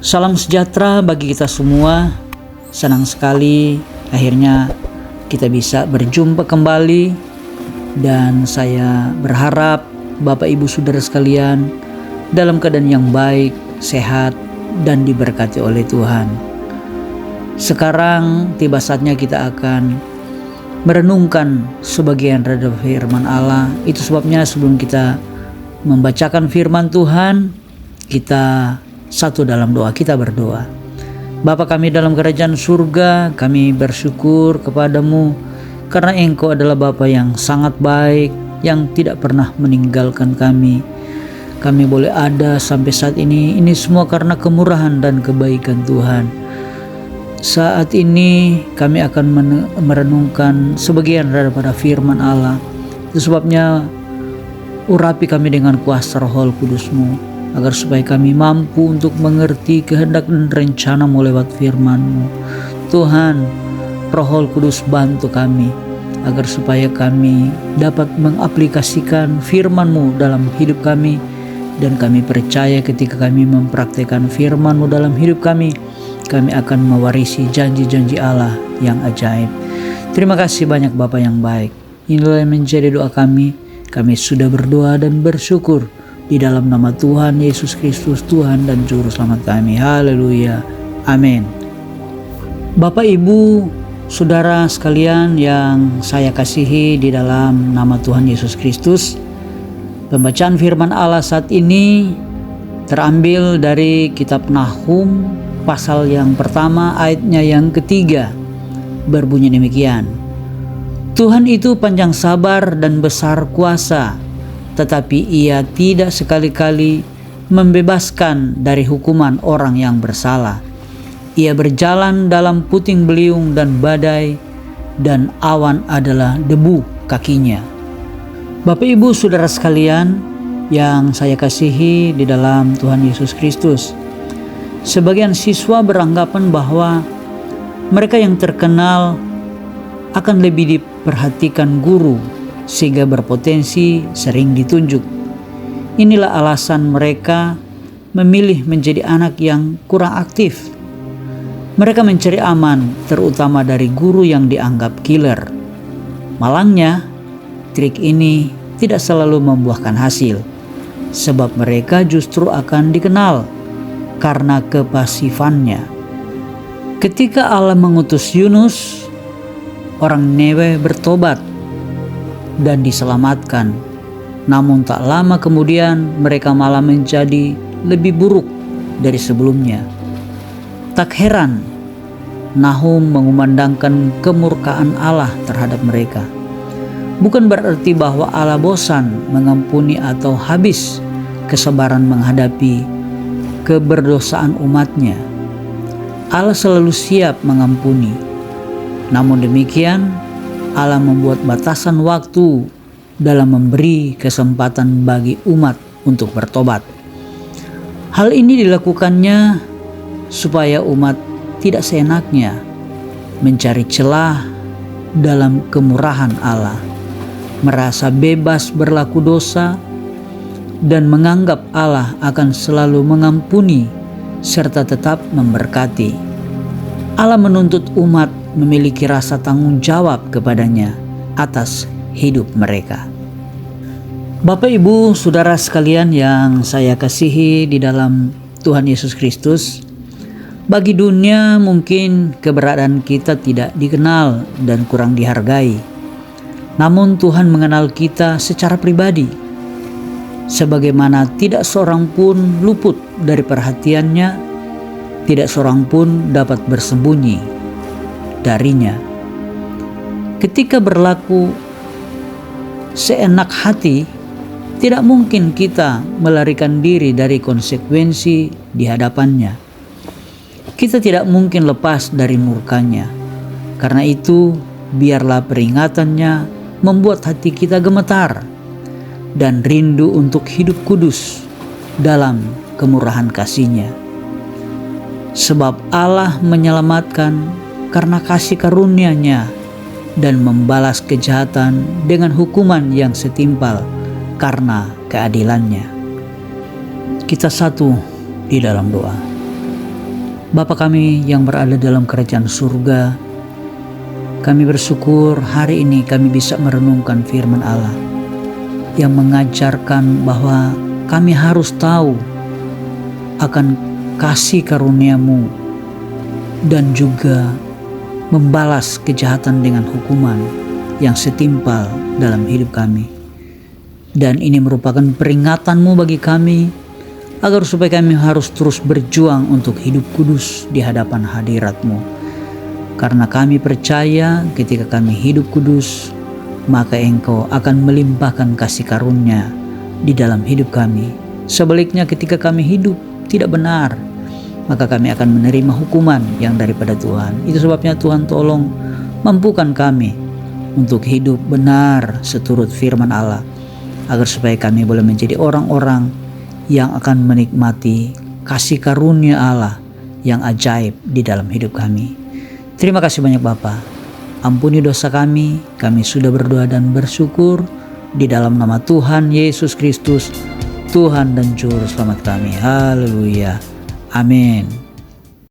Salam sejahtera bagi kita semua. Senang sekali akhirnya kita bisa berjumpa kembali, dan saya berharap Bapak Ibu Saudara sekalian dalam keadaan yang baik, sehat, dan diberkati oleh Tuhan. Sekarang tiba saatnya kita akan merenungkan sebagian dari firman Allah. Itu sebabnya sebelum kita membacakan firman Tuhan, kita satu dalam doa. Kita berdoa. Bapa kami dalam kerajaan surga, kami bersyukur kepadamu karena Engkau adalah Bapa yang sangat baik, yang tidak pernah meninggalkan kami. Kami boleh ada sampai saat ini semua karena kemurahan dan kebaikan Tuhan. Saat ini kami akan merenungkan sebagian daripada firman Allah. Itu sebabnya urapi kami dengan kuasa Roh Kudus-Mu, agar supaya kami mampu untuk mengerti kehendak dan rencana-Mu lewat firman-Mu. Tuhan, Roh Kudus bantu kami, agar supaya kami dapat mengaplikasikan firman-Mu dalam hidup kami, dan kami percaya ketika kami mempraktikkan firman-Mu dalam hidup kami akan mewarisi janji-janji Allah yang ajaib. Terima kasih banyak Bapa yang baik. Inilah yang menjadi doa kami. Kami sudah berdoa dan bersyukur di dalam nama Tuhan Yesus Kristus, Tuhan dan Juru Selamat kami. Haleluya. Amin. Bapak, Ibu, Saudara sekalian yang saya kasihi di dalam nama Tuhan Yesus Kristus, pembacaan firman Allah saat ini terambil dari kitab Nahum pasal yang pertama ayatnya yang ketiga. Berbunyi demikian: Tuhan itu panjang sabar dan besar kuasa, tetapi Ia tidak sekali-kali membebaskan dari hukuman orang yang bersalah. Ia berjalan dalam puting beliung dan badai, dan awan adalah debu kakinya. Bapak, Ibu, Saudara sekalian yang saya kasihi di dalam Tuhan Yesus Kristus, sebagian siswa beranggapan bahwa mereka yang terkenal akan lebih diperhatikan guru, sehingga berpotensi sering ditunjuk. Inilah alasan mereka memilih menjadi anak yang kurang aktif. Mereka mencari aman, terutama dari guru yang dianggap killer. Malangnya, trik ini tidak selalu membuahkan hasil, sebab mereka justru akan dikenal karena kepasifannya. Ketika Allah mengutus Yunus, orang Nineve bertobat dan diselamatkan. Namun tak lama kemudian mereka malah menjadi lebih buruk dari sebelumnya. Tak heran Nahum mengumandangkan kemurkaan Allah terhadap mereka. Bukan berarti bahwa Allah bosan mengampuni atau habis kesabaran menghadapi keberdosaan umatnya. Allah selalu siap mengampuni. Namun demikian, Allah membuat batasan waktu dalam memberi kesempatan bagi umat untuk bertobat. Hal ini dilakukannya supaya umat tidak seenaknya mencari celah dalam kemurahan Allah, merasa bebas berlaku dosa, dan menganggap Allah akan selalu mengampuni serta tetap memberkati. Allah menuntut umat memiliki rasa tanggung jawab kepadanya atas hidup mereka. Bapak, Ibu, Saudara sekalian yang saya kasihi di dalam Tuhan Yesus Kristus, bagi dunia mungkin keberadaan kita tidak dikenal dan kurang dihargai. Namun Tuhan mengenal kita secara pribadi, sebagaimana tidak seorang pun luput dari perhatiannya, tidak seorang pun dapat bersembunyi darinya. Ketika berlaku seenak hati, tidak mungkin kita melarikan diri dari konsekuensi di hadapannya. Kita tidak mungkin lepas dari murkanya. Karena itu, biarlah peringatannya membuat hati kita gemetar dan rindu untuk hidup kudus dalam kemurahan kasih-Nya. Sebab Allah menyelamatkan karena kasih karunia-Nya dan membalas kejahatan dengan hukuman yang setimpal karena keadilan-Nya. Kita satu di dalam doa. Bapa kami yang berada dalam kerajaan surga, kami bersyukur hari ini kami bisa merenungkan firman Allah yang mengajarkan bahwa kami harus tahu akan kasih karunia-Mu dan juga membalas kejahatan dengan hukuman yang setimpal dalam hidup kami. Dan ini merupakan peringatan-Mu bagi kami agar supaya kami harus terus berjuang untuk hidup kudus di hadapan hadirat-Mu. Karena kami percaya ketika kami hidup kudus, maka Engkau akan melimpahkan kasih karunia di dalam hidup kami. Sebaliknya ketika kami hidup tidak benar, maka kami akan menerima hukuman yang daripada Tuhan. Itu sebabnya Tuhan tolong mampukan kami untuk hidup benar seturut firman Allah, agar supaya kami boleh menjadi orang-orang yang akan menikmati kasih karunia Allah yang ajaib di dalam hidup kami. Terima kasih banyak Bapa. Ampuni dosa kami sudah berdoa dan bersyukur di dalam nama Tuhan Yesus Kristus, Tuhan dan Juru Selamat kami. Haleluya. Amin.